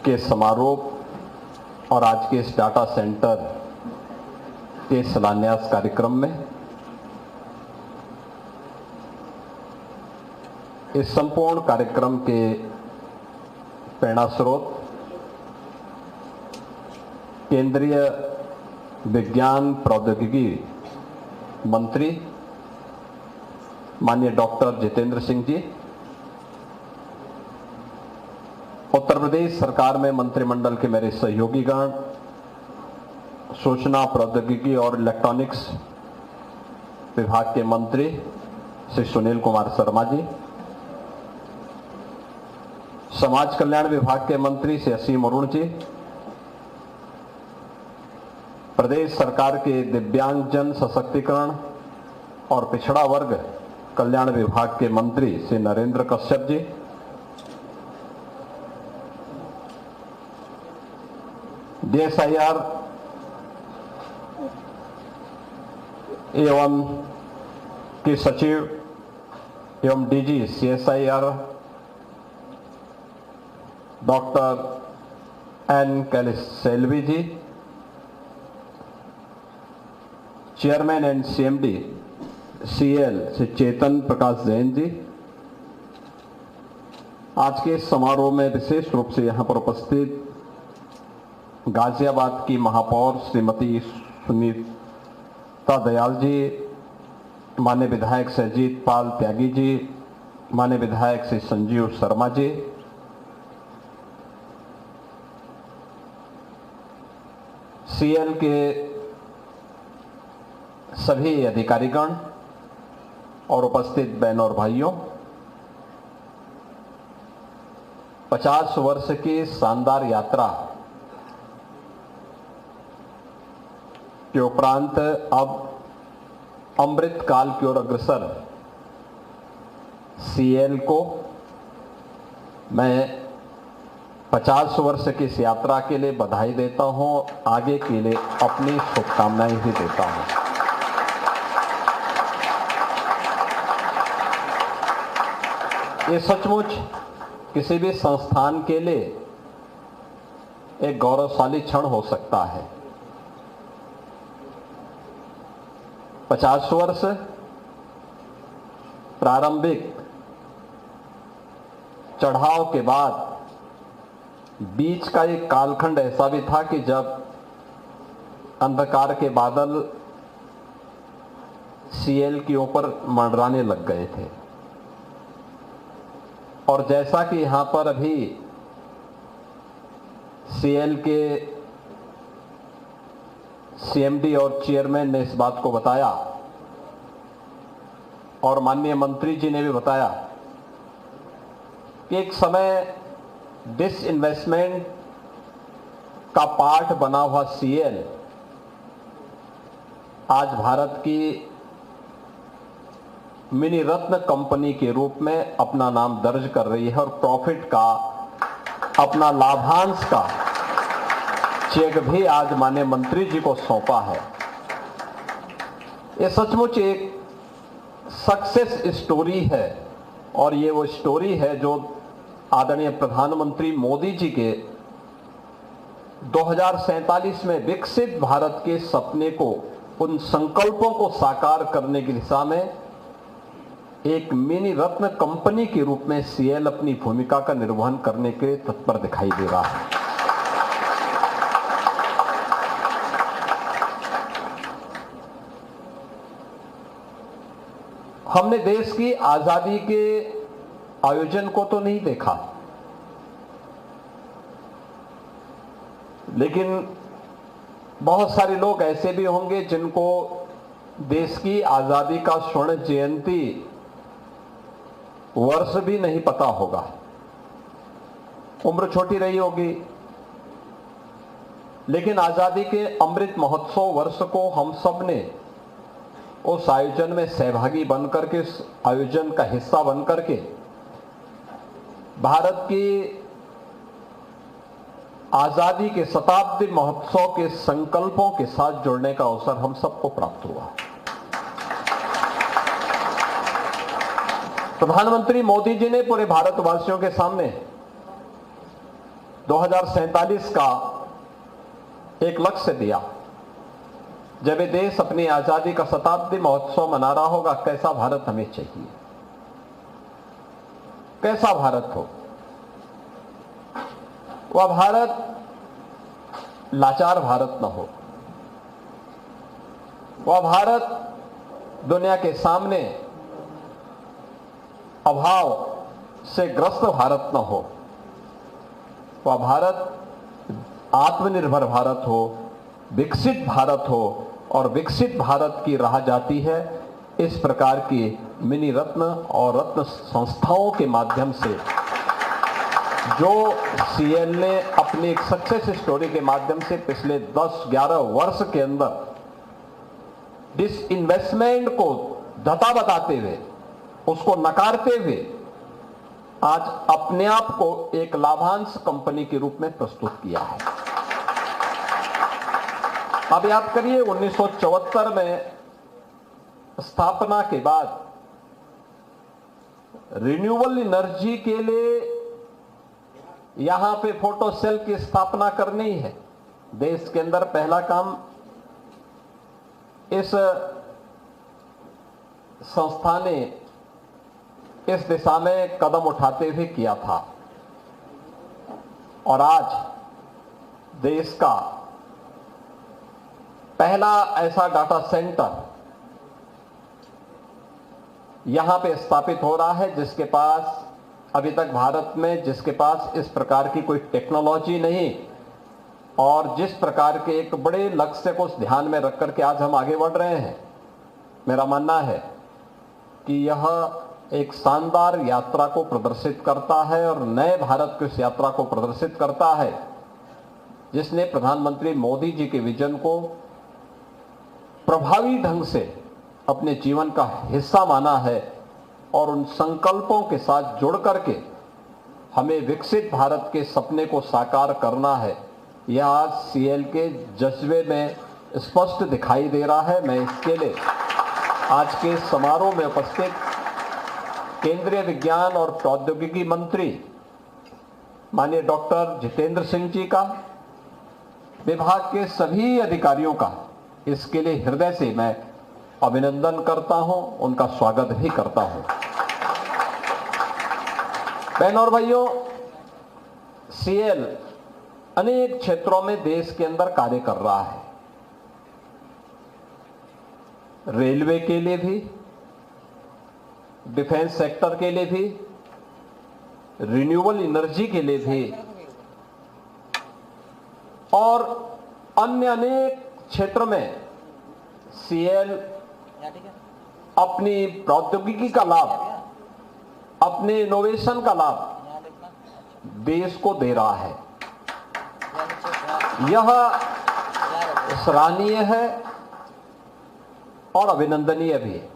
के समारोह और आज के इस डाटा सेंटर के शिलान्यास कार्यक्रम में इस संपूर्ण कार्यक्रम के प्रेरणा स्रोत केंद्रीय विज्ञान प्रौद्योगिकी मंत्री माननीय डॉक्टर जितेंद्र सिंह जी, उत्तर प्रदेश सरकार में मंत्रिमंडल के मेरे सहयोगीगण, सूचना प्रौद्योगिकी और इलेक्ट्रॉनिक्स विभाग के मंत्री श्री सुनील कुमार शर्मा जी, समाज कल्याण विभाग के मंत्री श्री असीम अरुण जी, प्रदेश सरकार के दिव्यांगजन सशक्तिकरण और पिछड़ा वर्ग कल्याण विभाग के मंत्री श्री नरेंद्र कश्यप जी, DSIR एवं के सचिव एवं DG CSIR doctor N Kalaiselvi ji, chairman and CMD CL Shri Chetan Prakash Jain ji, आज के इस समारोह में विशेष रूप से यहाँ पर उपस्थित गाजियाबाद की महापौर श्रीमती सुनीता दयाल जी, माननीय विधायक सरजीत पाल त्यागी जी, माननीय विधायक श्री संजीव शर्मा जी, CL के सभी अधिकारीगण और उपस्थित बहनों और भाइयों, 50 वर्ष की शानदार यात्रा के उपरांत अब अमृत काल की ओर अग्रसर CL को मैं 50 वर्ष की इस यात्रा के लिए बधाई देता हूं, आगे के लिए अपनी शुभकामनाएं भी देता हूं। ये सचमुच किसी भी संस्थान के लिए एक गौरवशाली क्षण हो सकता है। 50 वर्ष प्रारंभिक चढ़ाव के बाद बीच का एक कालखंड ऐसा भी था कि जब अंधकार के बादल CL के ऊपर मंडराने लग गए थे, और जैसा कि यहां पर अभी CL के CMD और चेयरमैन ने इस बात को बताया और माननीय मंत्री जी ने भी बताया कि एक समय डिसइन्वेस्टमेंट का पार्ट बना हुआ CL आज भारत की मिनी रत्न कंपनी के रूप में अपना नाम दर्ज कर रही है और प्रॉफिट का, अपना लाभांश का चेक भी आज माननीय मंत्री जी को सौंपा है। ये सचमुच एक सक्सेस स्टोरी है और ये वो स्टोरी है जो आदरणीय प्रधानमंत्री मोदी जी के 2047 में विकसित भारत के सपने को, उन संकल्पों को साकार करने की दिशा में एक मिनी रत्न कंपनी के रूप में CL अपनी भूमिका का निर्वहन करने के तत्पर दिखाई दे रहा है। हमने देश की आजादी के आयोजन को तो नहीं देखा, लेकिन बहुत सारे लोग ऐसे भी होंगे जिनको देश की आजादी का स्वर्ण जयंती वर्ष भी नहीं पता होगा, उम्र छोटी रही होगी, लेकिन आजादी के अमृत महोत्सव वर्ष को हम सब ने उस आयोजन में सहभागी बनकर के, उस आयोजन का हिस्सा बनकर के भारत की आजादी के शताब्दी महोत्सव के संकल्पों के साथ जुड़ने का अवसर हम सबको प्राप्त हुआ। प्रधानमंत्री मोदी जी ने पूरे भारतवासियों के सामने 2047 का एक लक्ष्य दिया। जब ये देश अपनी आजादी का शताब्दी महोत्सव मना रहा होगा, कैसा भारत हमें चाहिए, कैसा भारत हो? वह भारत लाचार भारत न हो, वह भारत दुनिया के सामने अभाव से ग्रस्त भारत न हो, वह भारत आत्मनिर्भर भारत हो, विकसित भारत हो, और विकसित भारत की राह जाती है इस प्रकार की मिनी रत्न और रत्न संस्थाओं के माध्यम से, जो सीएल ने अपनी एक सक्सेस स्टोरी के माध्यम से पिछले 10-11 वर्ष के अंदर डिसइन्वेस्टमेंट को धता बताते हुए, उसको नकारते हुए आज अपने आप को एक लाभांश कंपनी के रूप में प्रस्तुत किया है। अब याद करिए 1974 में स्थापना के बाद रिन्यूएबल एनर्जी के लिए यहां पे फोटो सेल की स्थापना करनी है। देश के अंदर पहला काम इस संस्था ने इस दिशा में कदम उठाते हुए किया था, और आज देश का पहला ऐसा डाटा सेंटर यहां पे स्थापित हो रहा है जिसके पास अभी तक भारत में जिसके पास इस प्रकार की कोई टेक्नोलॉजी नहीं, और जिस प्रकार के एक बड़े लक्ष्य को ध्यान में रख करके आज हम आगे बढ़ रहे हैं। मेरा मानना है कि यह एक शानदार यात्रा को प्रदर्शित करता है और नए भारत की उस यात्रा को प्रदर्शित करता है जिसने प्रधानमंत्री मोदी जी के विजन को प्रभावी ढंग से अपने जीवन का हिस्सा माना है, और उन संकल्पों के साथ जुड़ करके हमें विकसित भारत के सपने को साकार करना है। यह आज सीएल के जज्बे में स्पष्ट दिखाई दे रहा है। मैं इसके लिए आज के समारोह में उपस्थित केंद्रीय विज्ञान और प्रौद्योगिकी मंत्री माननीय डॉक्टर जितेंद्र सिंह जी का, विभाग के सभी अधिकारियों का इसके लिए हृदय से मैं अभिनंदन करता हूं, उनका स्वागत भी करता हूं। बहनों और भाइयों, सीएल अनेक क्षेत्रों में देश के अंदर कार्य कर रहा है। रेलवे के लिए भी, डिफेंस सेक्टर के लिए भी, रिन्यूएबल एनर्जी के लिए भी, और अन्य अनेक क्षेत्र में सीएल अपनी प्रौद्योगिकी का लाभ, अपने इनोवेशन का लाभ देश को दे रहा है। यह सराहनीय है और अभिनंदनीय भी है।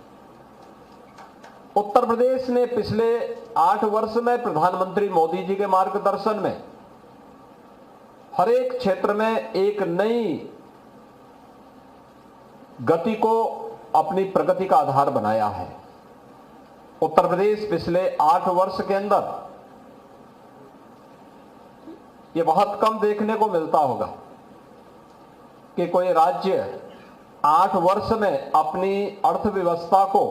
उत्तर प्रदेश ने पिछले 8 वर्ष में प्रधानमंत्री मोदी जी के मार्गदर्शन में हर एक क्षेत्र में एक नई गति को अपनी प्रगति का आधार बनाया है। उत्तर प्रदेश पिछले 8 वर्ष के अंदर, यह बहुत कम देखने को मिलता होगा कि कोई राज्य 8 वर्ष में अपनी अर्थव्यवस्था को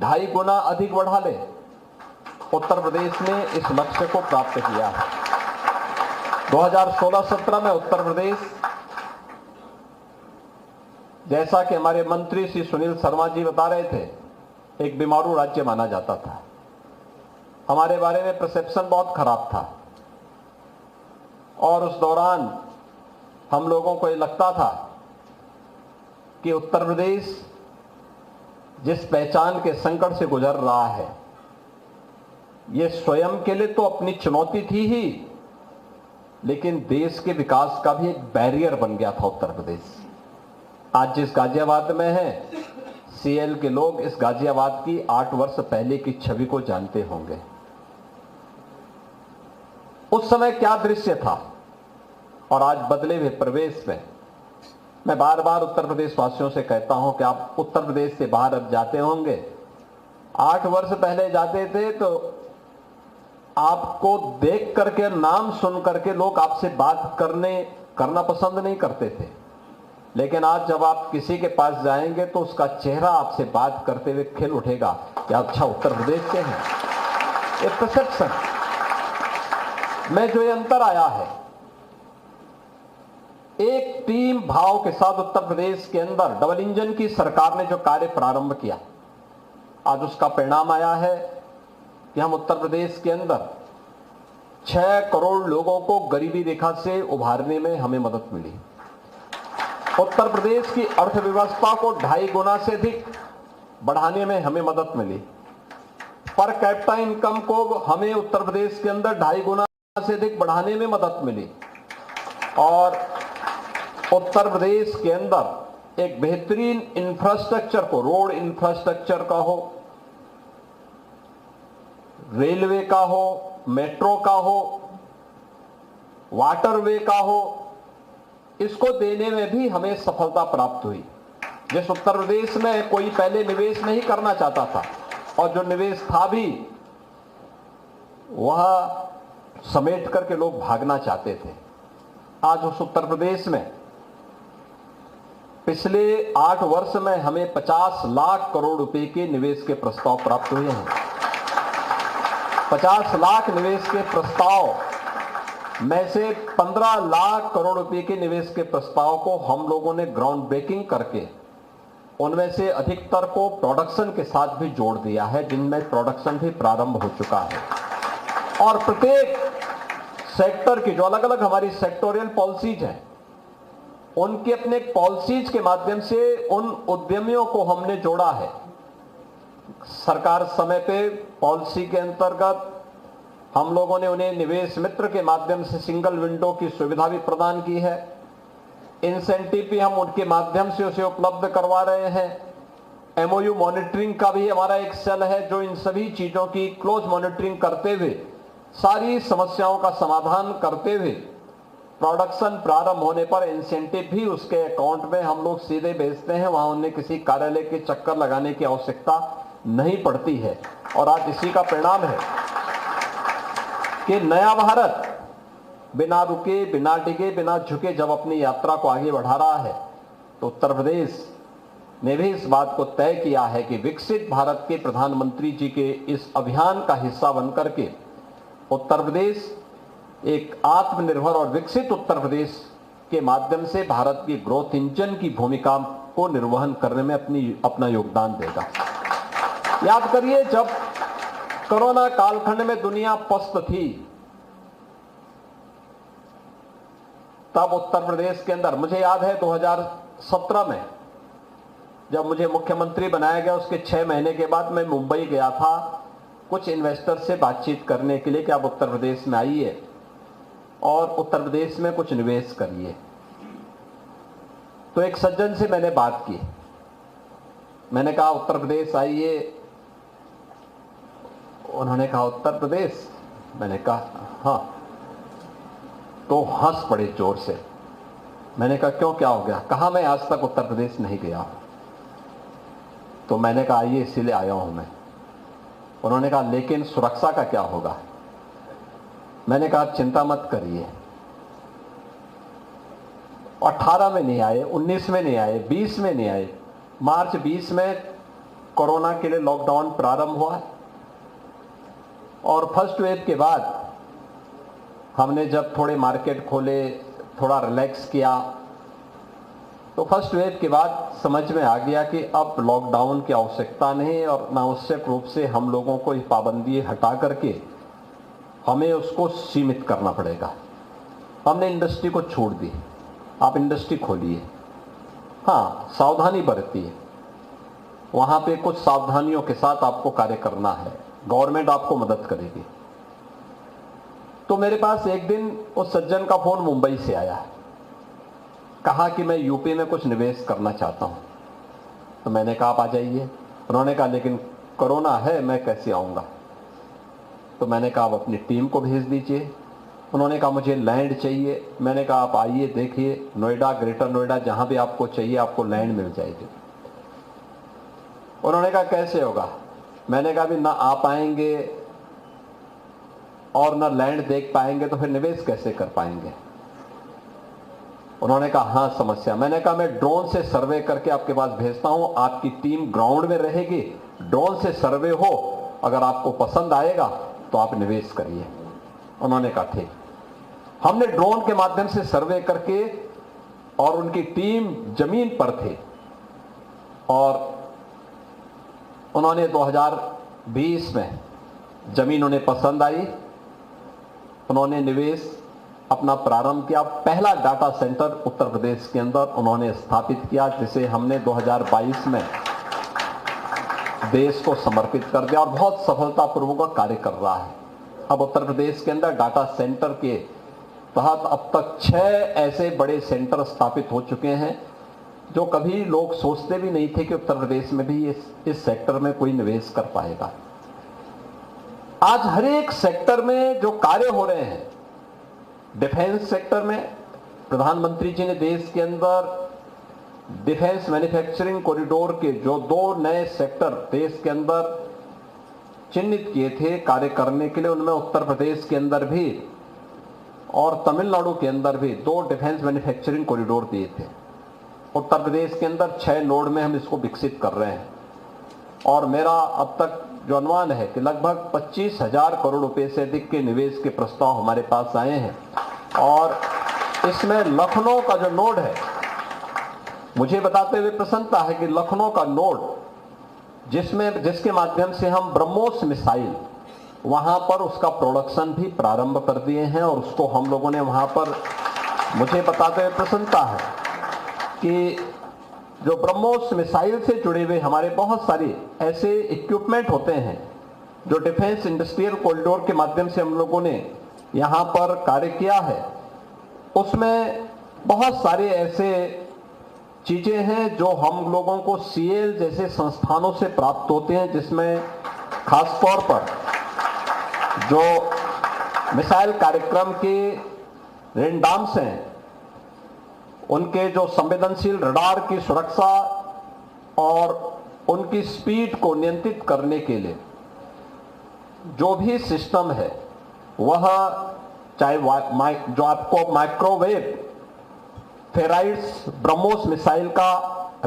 2.5 गुना अधिक बढ़ा ले। उत्तर प्रदेश ने इस लक्ष्य को प्राप्त किया है। 2016-17 में उत्तर प्रदेश, जैसा कि हमारे मंत्री श्री सुनील शर्मा जी बता रहे थे, एक बीमारू राज्य माना जाता था। हमारे बारे में परसेप्शन बहुत खराब था, और उस दौरान हम लोगों को ये लगता था कि उत्तर प्रदेश जिस पहचान के संकट से गुजर रहा है, ये स्वयं के लिए तो अपनी चुनौती थी ही, लेकिन देश के विकास का भी एक बैरियर बन गया था उत्तर प्रदेश। आज जिस गाजियाबाद में है, सीएल के लोग इस गाजियाबाद की 8 वर्ष पहले की छवि को जानते होंगे। उस समय क्या दृश्य था और आज बदले हुए प्रवेश में मैं बार बार उत्तर प्रदेश वासियों से कहता हूं कि आप उत्तर प्रदेश से बाहर अब जाते होंगे। 8 वर्ष पहले जाते थे तो आपको देख करके, नाम सुन करके लोग आपसे बात करना पसंद नहीं करते थे, लेकिन आज जब आप किसी के पास जाएंगे तो उसका चेहरा आपसे बात करते हुए खिल उठेगा कि अच्छा उत्तर प्रदेश के हैं। एक परसेप्शन में जो ये अंतर आया है, एक टीम भाव के साथ उत्तर प्रदेश के अंदर डबल इंजन की सरकार ने जो कार्य प्रारंभ किया, आज उसका परिणाम आया है कि हम उत्तर प्रदेश के अंदर 6 करोड़ लोगों को गरीबी रेखा से उभारने में हमें मदद मिली। उत्तर प्रदेश की अर्थव्यवस्था को 2.5 गुना से अधिक बढ़ाने में हमें मदद मिली। पर कैपिटा इनकम को हमें उत्तर प्रदेश के अंदर 2.5 गुना से अधिक बढ़ाने में मदद मिली। और उत्तर प्रदेश के अंदर एक बेहतरीन इंफ्रास्ट्रक्चर को, रोड इंफ्रास्ट्रक्चर का हो, रेलवे का हो, मेट्रो का हो, वाटरवे का हो, इसको देने में भी हमें सफलता प्राप्त हुई। जिस उत्तर प्रदेश में कोई पहले निवेश नहीं करना चाहता था और जो निवेश था भी वह समेट करके लोग भागना चाहते थे, आज उस उत्तर प्रदेश में पिछले 8 वर्ष में हमें 50 लाख करोड़ रुपए के निवेश के प्रस्ताव प्राप्त हुए हैं। 50 लाख निवेश के प्रस्ताव में से 15 लाख करोड़ रुपए के निवेश के प्रस्ताव को हम लोगों ने ग्राउंड ब्रेकिंग करके उनमें से अधिकतर को प्रोडक्शन के साथ भी जोड़ दिया है, जिनमें प्रोडक्शन भी प्रारंभ हो चुका है। और प्रत्येक सेक्टर की जो अलग अलग हमारी सेक्टोरियल पॉलिसीज हैं, उनके अपने पॉलिसीज के माध्यम से उन उद्यमियों को हमने जोड़ा है। सरकार समय पे पॉलिसी के अंतर्गत हम लोगों ने उन्हें निवेश मित्र के माध्यम से सिंगल विंडो की सुविधा भी प्रदान की है। इंसेंटिव भी हम उनके माध्यम से उसे उपलब्ध करवा रहे हैं। एमओयू मॉनिटरिंग का भी हमारा एक सेल है जो इन सभी चीजों की क्लोज मॉनिटरिंग करते हुए, सारी समस्याओं का समाधान करते हुए, प्रोडक्शन प्रारंभ होने पर इंसेंटिव भी उसके अकाउंट में हम लोग सीधे भेजते हैं। वहां उन्हें किसी कार्यालय के चक्कर लगाने की आवश्यकता नहीं पड़ती है। और आज इसी का परिणाम है कि नया भारत बिना रुके, बिना डिगे, बिना झुके जब अपनी यात्रा को आगे बढ़ा रहा है, तो उत्तर प्रदेश ने भी इस बात को तय किया है कि विकसित भारत के प्रधानमंत्री जी के इस अभियान का हिस्सा बनकर के उत्तर प्रदेश एक आत्मनिर्भर और विकसित उत्तर प्रदेश के माध्यम से भारत की ग्रोथ इंजन की भूमिका को निर्वहन करने में अपना योगदान देगा। याद करिए, जब कोरोना कालखंड में दुनिया पस्त थी, तब उत्तर प्रदेश के अंदर, मुझे याद है 2017 में जब मुझे मुख्यमंत्री बनाया गया, उसके 6 महीने के बाद मैं मुंबई गया था कुछ इन्वेस्टर से बातचीत करने के लिए कि आप उत्तर प्रदेश में आइए और उत्तर प्रदेश में कुछ निवेश करिए। तो एक सज्जन से मैंने बात की, मैंने कहा उत्तर प्रदेश आइए। उन्होंने कहा उत्तर प्रदेश? मैंने कहा हाँ। तो हंस पड़े जोर से। मैंने कहा क्यों, क्या हो गया? कहा मैं आज तक उत्तर प्रदेश नहीं गया। तो मैंने कहा आइए, इसीलिए आया हूं मैं। उन्होंने कहा लेकिन सुरक्षा का क्या होगा? मैंने कहा चिंता मत करिए। 18 में नहीं आए, 19 में नहीं आए, 20 में नहीं आए, मार्च 20 में कोरोना के लिए लॉकडाउन प्रारंभ हुआ और फर्स्ट वेव के बाद हमने जब थोड़े मार्केट खोले, थोड़ा रिलैक्स किया, तो फर्स्ट वेव के बाद समझ में आ गया कि अब लॉकडाउन की आवश्यकता नहीं और अनावश्यक रूप से हम लोगों को ये पाबंदी हटा करके हमें उसको सीमित करना पड़ेगा। हमने इंडस्ट्री को छोड़ दी, आप इंडस्ट्री खोलिए। हाँ, सावधानी बरतिए, वहां पे कुछ सावधानियों के साथ आपको कार्य करना है, गवर्नमेंट आपको मदद करेगी। तो मेरे पास एक दिन उस सज्जन का फोन मुंबई से आया, कहा कि मैं यूपी में कुछ निवेश करना चाहता हूं। तो मैंने कहा आप आ जाइए। उन्होंने कहा लेकिन कोरोना है, मैं कैसे आऊंगा? तो मैंने कहा आप अपनी टीम को भेज दीजिए। उन्होंने कहा मुझे लैंड चाहिए। मैंने कहा आप आइए, देखिए, नोएडा, ग्रेटर नोएडा, जहां भी आपको चाहिए आपको लैंड मिल जाएगी। उन्होंने कहा कैसे होगा? मैंने कहा भी ना आप आएंगे और न लैंड देख पाएंगे तो फिर निवेश कैसे कर पाएंगे। उन्होंने कहा हाँ समस्या। मैंने कहा मैं ड्रोन से सर्वे करके आपके पास भेजता हूं, आपकी टीम ग्राउंड में रहेगी, ड्रोन से सर्वे हो, अगर आपको पसंद आएगा तो आप निवेश करिए। उन्होंने कहा ठीक। हमने ड्रोन के माध्यम से सर्वे करके, और उनकी टीम जमीन पर थे, और उन्होंने 2020 में जमीन उन्हें पसंद आई, उन्होंने निवेश अपना प्रारंभ किया। पहला डाटा सेंटर उत्तर प्रदेश के अंदर उन्होंने स्थापित किया, जिसे हमने 2022 में देश को समर्पित कर दिया, और बहुत सफलतापूर्वक कार्य कर रहा है। अब उत्तर प्रदेश के अंदर डाटा सेंटर के तहत अब तक 6 ऐसे बड़े सेंटर स्थापित हो चुके हैं, जो कभी लोग सोचते भी नहीं थे कि उत्तर प्रदेश में भी इस सेक्टर में कोई निवेश कर पाएगा। आज हर एक सेक्टर में जो कार्य हो रहे हैं, डिफेंस सेक्टर में प्रधानमंत्री जी ने देश के अंदर डिफेंस मैन्युफैक्चरिंग कॉरिडोर के जो 2 नए सेक्टर देश के अंदर चिन्हित किए थे कार्य करने के लिए, उनमें उत्तर प्रदेश के अंदर भी और तमिलनाडु के अंदर भी 2 डिफेंस मैन्युफैक्चरिंग कॉरिडोर दिए थे। उत्तर प्रदेश के अंदर 6 नोड में हम इसको विकसित कर रहे हैं, और मेरा अब तक जो अनुमान है कि लगभग 25,000 करोड़ रुपए से अधिक के निवेश के प्रस्ताव हमारे पास आए हैं। और इसमें लखनऊ का जो नोड है, मुझे बताते हुए प्रसन्नता है कि लखनऊ का नोड जिसके माध्यम से हम ब्रह्मोस मिसाइल वहां पर उसका प्रोडक्शन भी प्रारंभ कर दिए हैं, और उसको हम लोगों ने वहां पर, मुझे बताते हुए प्रसन्नता है कि जो ब्रह्मोस मिसाइल से जुड़े हुए हमारे बहुत सारे ऐसे इक्विपमेंट होते हैं जो डिफेंस इंडस्ट्रियल कॉरिडोर के माध्यम से हम लोगों ने यहाँ पर कार्य किया है, उसमें बहुत सारे ऐसे चीजें हैं जो हम लोगों को सीएल जैसे संस्थानों से प्राप्त होते हैं, जिसमें खास तौर पर जो मिसाइल कार्यक्रम के रेनडाम्स हैं, उनके जो संवेदनशील रडार की सुरक्षा और उनकी स्पीड को नियंत्रित करने के लिए जो भी सिस्टम है, वह चाहे जो आपको माइक्रोवेव फेराइट्स ब्रह्मोस मिसाइल का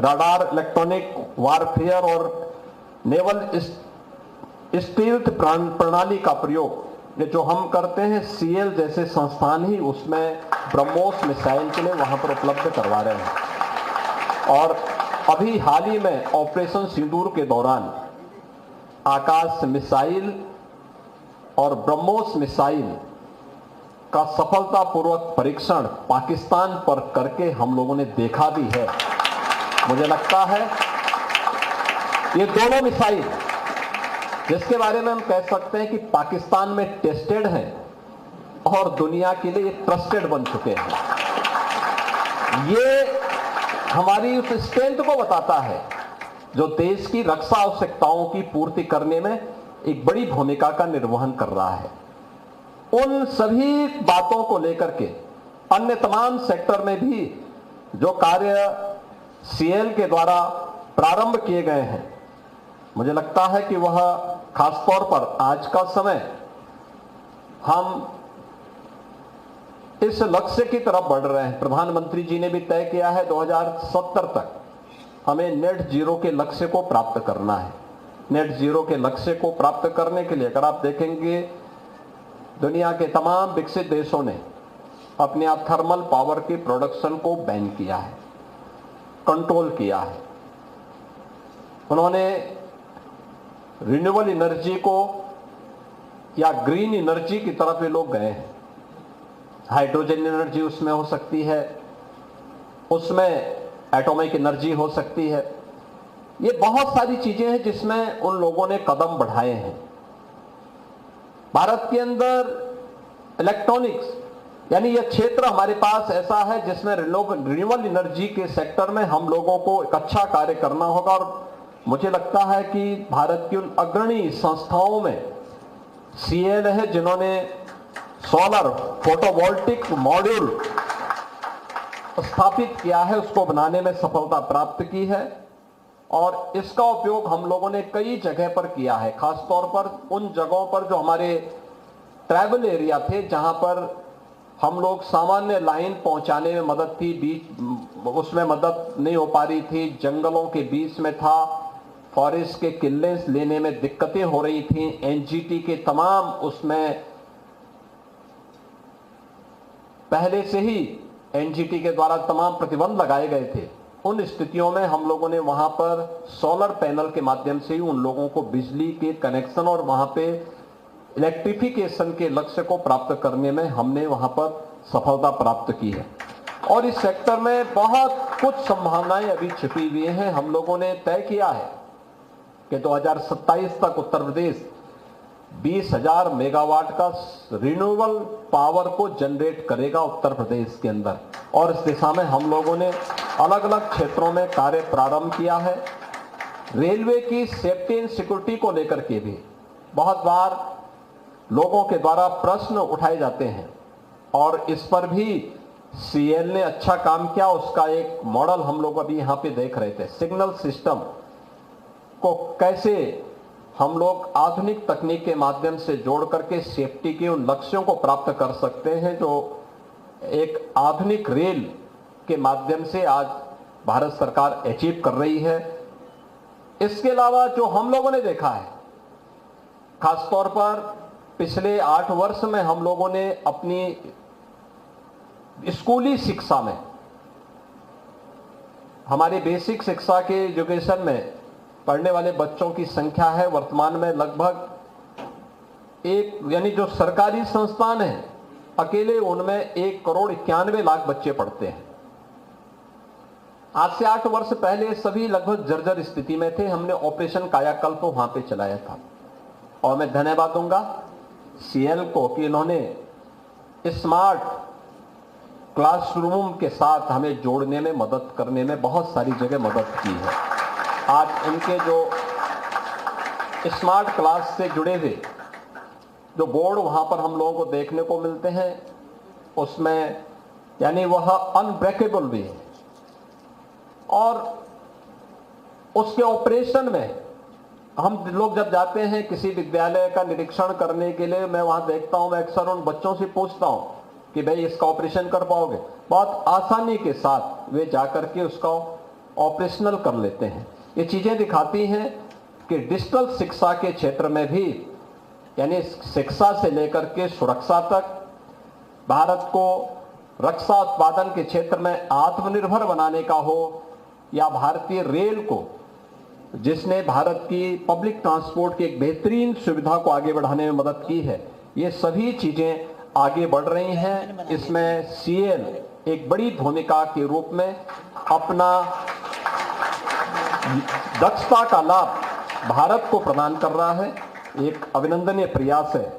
रडार, इलेक्ट्रॉनिक वारफेयर और नेवल स्टील्थ प्रणाली का प्रयोग, ये जो हम करते हैं, सीएल जैसे संस्थान ही उसमें ब्रह्मोस मिसाइल के लिए वहां पर उपलब्ध करवा रहे हैं। और अभी हाल ही में ऑपरेशन सिंदूर के दौरान आकाश मिसाइल और ब्रह्मोस मिसाइल का सफलतापूर्वक परीक्षण पाकिस्तान पर करके हम लोगों ने देखा भी है। मुझे लगता है ये दोनों मिसाइल, जिसके बारे में हम कह सकते हैं कि पाकिस्तान में टेस्टेड हैं और दुनिया के लिए ट्रस्टेड बन चुके हैं, ये हमारी उस स्ट्रेंथ को बताता है जो देश की रक्षा आवश्यकताओं की पूर्ति करने में एक बड़ी भूमिका का निर्वहन कर रहा है। उन सभी बातों को लेकर के अन्य तमाम सेक्टर में भी जो कार्य सीएल के द्वारा प्रारंभ किए गए हैं, मुझे लगता है कि वह खासतौर पर आज का समय हम इस लक्ष्य की तरफ बढ़ रहे हैं। प्रधानमंत्री जी ने भी तय किया है 2070 तक हमें नेट जीरो के लक्ष्य को प्राप्त करना है। नेट जीरो के लक्ष्य को प्राप्त करने के लिए अगर आप देखेंगे, दुनिया के तमाम विकसित देशों ने अपने आप थर्मल पावर की प्रोडक्शन को बैन किया है, कंट्रोल किया है। उन्होंने रिन्यूएबल एनर्जी को या ग्रीन एनर्जी की तरफ ये लोग गए हैं। हाइड्रोजन एनर्जी उसमें हो सकती है, उसमें एटॉमिक एनर्जी हो सकती है। ये बहुत सारी चीजें हैं जिसमें उन लोगों ने कदम बढ़ाए हैं। भारत के अंदर इलेक्ट्रॉनिक्स यानी यह क्षेत्र हमारे पास ऐसा है जिसमें रिन्यूएबल एनर्जी के सेक्टर में हम लोगों को एक अच्छा कार्य करना होगा। और मुझे लगता है कि भारत की उन अग्रणी संस्थाओं में सीएल है, जिन्होंने सोलर फोटोवोल्टिक मॉड्यूल स्थापित किया है, उसको बनाने में सफलता प्राप्त की है। और इसका उपयोग हम लोगों ने कई जगह पर किया है, खासतौर पर उन जगहों पर जो हमारे ट्रैवल एरिया थे जहां पर हम लोग सामान्य लाइन पहुंचाने में मदद थी, बीच उसमें मदद नहीं हो पा रही थी, जंगलों के बीच में था, फॉरेस्ट के किले लेने में दिक्कतें हो रही थी, एनजीटी के तमाम उसमें पहले से ही एनजीटी के द्वारा तमाम प्रतिबंध लगाए गए थे। उन स्थितियों में हम लोगों ने वहां पर सोलर पैनल के माध्यम से ही उन लोगों को बिजली के कनेक्शन और वहां पे इलेक्ट्रिफिकेशन के लक्ष्य को प्राप्त करने में हमने वहां पर सफलता प्राप्त की है। और इस सेक्टर में बहुत कुछ संभावनाएं अभी छिपी हुई हैं। हम लोगों ने तय किया है कि 2027 तक उत्तर प्रदेश 20,000 मेगावाट का रिन्यूएबल पावर को जनरेट करेगा उत्तर प्रदेश के अंदर, और इस दिशा में हम लोगों ने अलग अलग क्षेत्रों में कार्य प्रारंभ किया है। रेलवे की सेफ्टी एंड सिक्योरिटी को लेकर के भी बहुत बार लोगों के द्वारा प्रश्न उठाए जाते हैं और इस पर भी सीएल ने अच्छा काम किया। उसका एक मॉडल हम लोग अभी यहां पे देख रहे थे, सिग्नल सिस्टम को कैसे हम लोग आधुनिक तकनीक के माध्यम से जोड़ करके सेफ्टी के उन लक्ष्यों को प्राप्त कर सकते हैं जो एक आधुनिक रेल के माध्यम से आज भारत सरकार अचीव कर रही है। इसके अलावा जो हम लोगों ने देखा है, खासतौर पर पिछले 8 वर्ष में हम लोगों ने अपनी स्कूली शिक्षा में, हमारी बेसिक शिक्षा के एजुकेशन में पढ़ने वाले बच्चों की संख्या है वर्तमान में लगभग यानी जो सरकारी संस्थान है अकेले उनमें 1,91,00,000 बच्चे पढ़ते हैं। आज से 8 वर्ष पहले सभी लगभग जर्जर स्थिति में थे। हमने ऑपरेशन कायाकल्प वहां पे चलाया था और मैं धन्यवाद दूंगा सीएल को कि इन्होंने स्मार्ट क्लासरूम के साथ हमें जोड़ने में, मदद करने में बहुत सारी जगह मदद की है। आज इनके जो स्मार्ट क्लास से जुड़े हुए जो बोर्ड वहां पर हम लोगों को देखने को मिलते हैं उसमें यानी वह अनब्रेकेबल भी है, और उसके ऑपरेशन में हम लोग जब जाते हैं किसी विद्यालय का निरीक्षण करने के लिए, मैं वहां देखता हूं, मैं अक्सर उन बच्चों से पूछता हूं कि भाई इसका ऑपरेशन कर पाओगे? बहुत आसानी के साथ वे जाकर के उसका ऑपरेशनल कर लेते हैं। ये चीजें दिखाती हैं कि डिजिटल शिक्षा के क्षेत्र में भी, यानी शिक्षा से लेकर के सुरक्षा तक, भारत को रक्षा उत्पादन के क्षेत्र में आत्मनिर्भर बनाने का हो, या भारतीय रेल को जिसने भारत की पब्लिक ट्रांसपोर्ट की एक बेहतरीन सुविधा को आगे बढ़ाने में मदद की है, ये सभी चीजें आगे बढ़ रही हैं। इसमें सीएल एक बड़ी भूमिका के रूप में अपना दक्षता का लाभ भारत को प्रदान कर रहा है। एक अभिनंदनीय प्रयास है।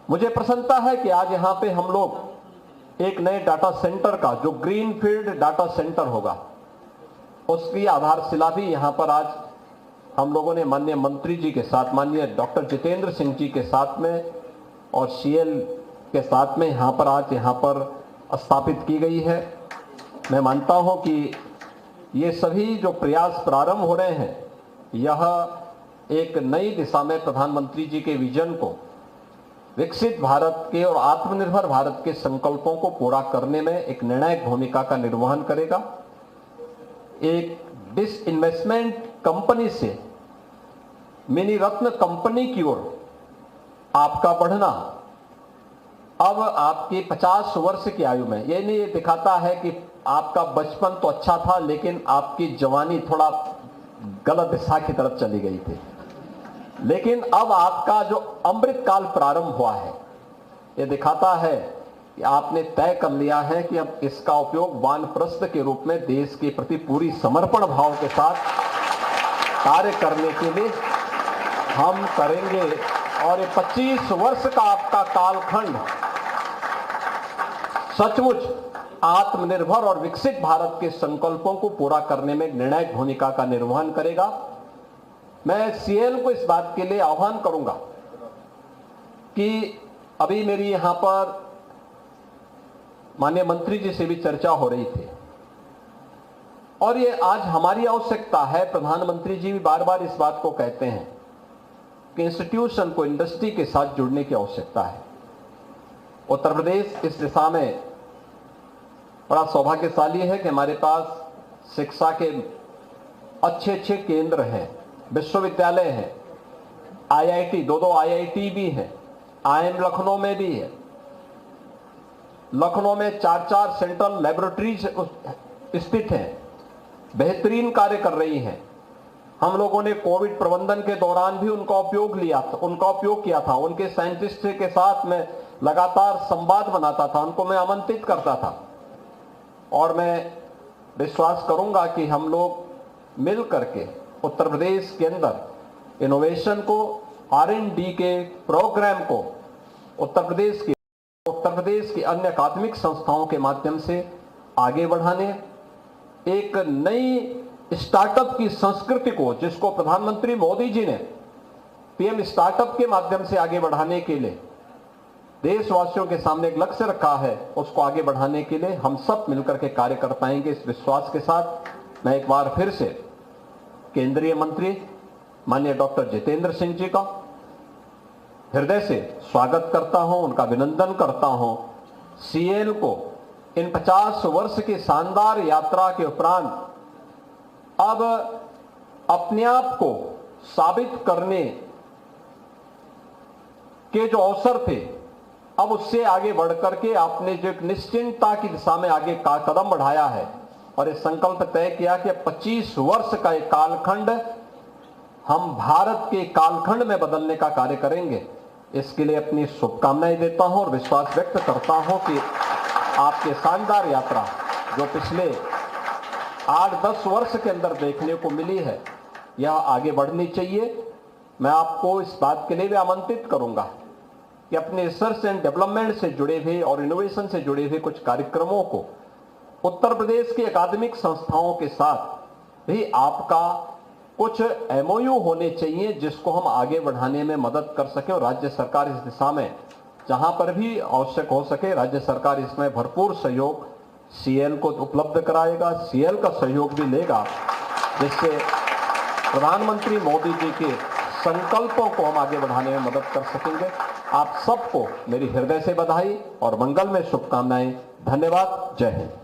मुझे प्रसन्नता है कि आज यहां पे हम लोग एक नए डाटा सेंटर का, जो ग्रीनफील्ड डाटा सेंटर होगा, उसकी आधारशिला भी यहां पर आज हम लोगों ने माननीय मंत्री जी के साथ, माननीय डॉक्टर जितेंद्र सिंह जी के साथ में और सीएल के साथ में यहां पर आज यहां पर स्थापित की गई है। मैं मानता हूं कि ये सभी जो प्रयास प्रारंभ हो रहे हैं, यह एक नई दिशा में प्रधानमंत्री जी के विजन को, विकसित भारत के और आत्मनिर्भर भारत के संकल्पों को पूरा करने में एक निर्णायक भूमिका का निर्वहन करेगा। एक डिसइन्वेस्टमेंट कंपनी से मिनी रत्न कंपनी की ओर आपका बढ़ना, अब आपकी 50 वर्ष की आयु में, ये नहीं, ये दिखाता है कि आपका बचपन तो अच्छा था लेकिन आपकी जवानी थोड़ा गलत दिशा की तरफ चली गई थी, लेकिन अब आपका जो अमृत काल प्रारंभ हुआ है, ये दिखाता है कि आपने तय कर लिया है कि अब इसका उपयोग वानप्रस्थ के रूप में देश के प्रति पूरी समर्पण भाव के साथ कार्य करने के लिए हम करेंगे। और ये 25 वर्ष का आपका कालखंड सचमुच आत्मनिर्भर और विकसित भारत के संकल्पों को पूरा करने में निर्णायक भूमिका का निर्वहन करेगा। मैं सीएल को इस बात के लिए आह्वान करूंगा कि अभी मेरी यहां पर माननीय मंत्री जी से भी चर्चा हो रही थी, और ये आज हमारी आवश्यकता है। प्रधानमंत्री जी भी बार बार इस बात को कहते हैं कि इंस्टीट्यूशन को इंडस्ट्री के साथ जुड़ने की आवश्यकता है। उत्तर प्रदेश इस दिशा में बड़ा सौभाग्यशाली है कि हमारे पास शिक्षा के अच्छे अच्छे केंद्र हैं, विश्वविद्यालय हैं, आईआईटी, दो आईआईटी भी हैं, आईएम लखनऊ में भी है। लखनऊ में 4 सेंट्रल लेबोरेटरीज स्थित हैं, बेहतरीन कार्य कर रही हैं। हम लोगों ने कोविड प्रबंधन के दौरान भी उनका उपयोग किया था। उनके साइंटिस्ट के साथ मैं लगातार संवाद बनाता था, उनको मैं आमंत्रित करता था, और मैं विश्वास करूंगा कि हम लोग मिल करके उत्तर प्रदेश के अंदर इनोवेशन को, R&D के प्रोग्राम को उत्तर प्रदेश की अन्य अकादमिक संस्थाओं के माध्यम से आगे बढ़ाने, एक नई स्टार्टअप की संस्कृति को, जिसको प्रधानमंत्री मोदी जी ने पीएम स्टार्टअप के माध्यम से आगे बढ़ाने के लिए देशवासियों के सामने एक लक्ष्य रखा है, उसको आगे बढ़ाने के लिए हम सब मिलकर के कार्य कर पाएंगे। इस विश्वास के साथ मैं एक बार फिर से केंद्रीय मंत्री माननीय डॉक्टर जितेंद्र सिंह जी का हृदय से स्वागत करता हूं, उनका अभिनंदन करता हूं। सीएल को इन 50 वर्ष की शानदार यात्रा के उपरांत अब अपने आप को साबित करने के जो अवसर थे, अब उससे आगे बढ़कर के आपने जो एक निश्चिंतता की दिशा में आगे का कदम बढ़ाया है और ये संकल्प तय किया कि 25 वर्ष का एक कालखंड हम भारत के कालखंड में बदलने का कार्य करेंगे। इसके लिए अपनी शुभकामनाएं देता हूं और विश्वास व्यक्त करता हूं कि आपके शानदार यात्रा जो पिछले 8-10 वर्ष के अंदर देखने को मिली है, यह आगे बढ़नी चाहिए। मैं आपको इस बात के लिए भी आमंत्रित करूंगा कि अपने रिसर्च एंड डेवलपमेंट से जुड़े हुए और इनोवेशन से जुड़े हुए कुछ कार्यक्रमों को उत्तर प्रदेश की अकादमिक संस्थाओं के साथ भी आपका कुछ MOU होने चाहिए, जिसको हम आगे बढ़ाने में मदद कर सके। और राज्य सरकार इस दिशा में जहां पर भी आवश्यक हो सके, राज्य सरकार इसमें भरपूर सहयोग CL को उपलब्ध कराएगा, CL का सहयोग भी लेगा, जिससे प्रधानमंत्री मोदी जी के संकल्पों को हम आगे बढ़ाने में मदद कर सकेंगे। आप सबको मेरी हृदय से बधाई और मंगल में शुभकामनाएं। धन्यवाद। जय हिंद।